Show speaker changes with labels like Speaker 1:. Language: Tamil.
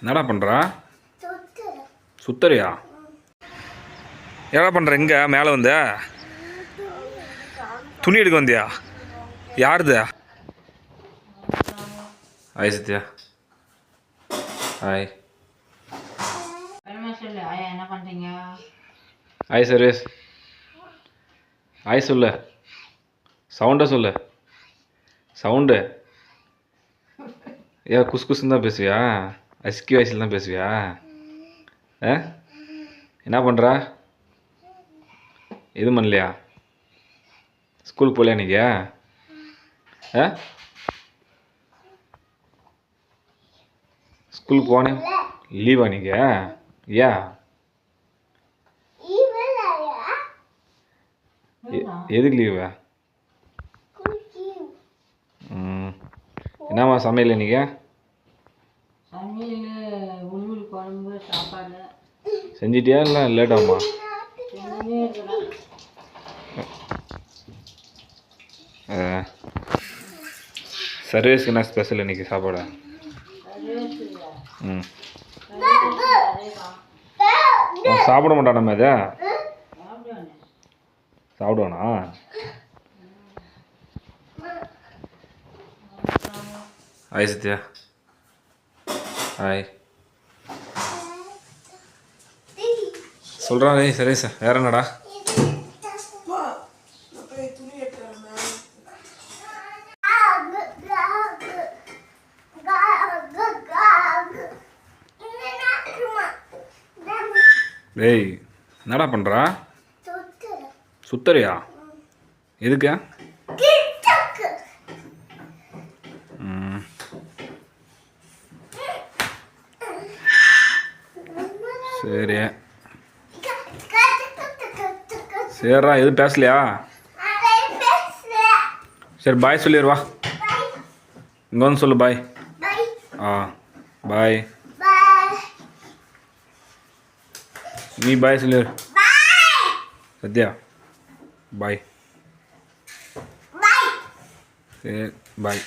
Speaker 1: என்னடா பண்ணுறா? சுத்தரியா? என்னடா பண்ணுற? இங்கே மேலே வந்த துணி எடுக்க வந்தியா? யாருது? ஹாய் சத்யா. ஹாய்.
Speaker 2: என்ன பண்ணுறீங்க?
Speaker 1: Hi services. ஹாய் சொல்லு. சவுண்டை சொல்லு. சவுண்டு ஏன் குஸ் குஸ்ன்னு தான் பேசுவியா? அஸ்கி வயசில் தான் பேசுவியா? என்ன பண்ணுறா? எதுவும் பண்ணலையா? ஸ்கூலுக்கு போகலையா நீங்கள்? ஸ்கூலுக்கு போனேன். லீவா நீங்கள்? ஏன் எதுக்கு லீவு? என்னம்மா சமையல் இன்னைக்கு? செஞ்சிட்டியா இல்லை லேட்டாகுமா? சர்வீஸ்க்கு என்ன ஸ்பெஷல் இன்னைக்கு சாப்பாடு? சாப்பிட மாட்டான் நம்ம இதை சாப்பிடுவானா? ஹாய் சத்யா. ஹாய் சொல்கிறான். சரி சார் வேற என்னடா? டேய் என்னடா பண்ணுறா? சுத்தரியா? எதுக்கு? சரி சரிடா. எதுவும் பேசலையா? சரி பாய் சொல்லிடுவா. இங்கே வந்து சொல்லு பாய். பாய். நீ பாய் சொல்லிடு. சத்யா பாய். சரி பாய்.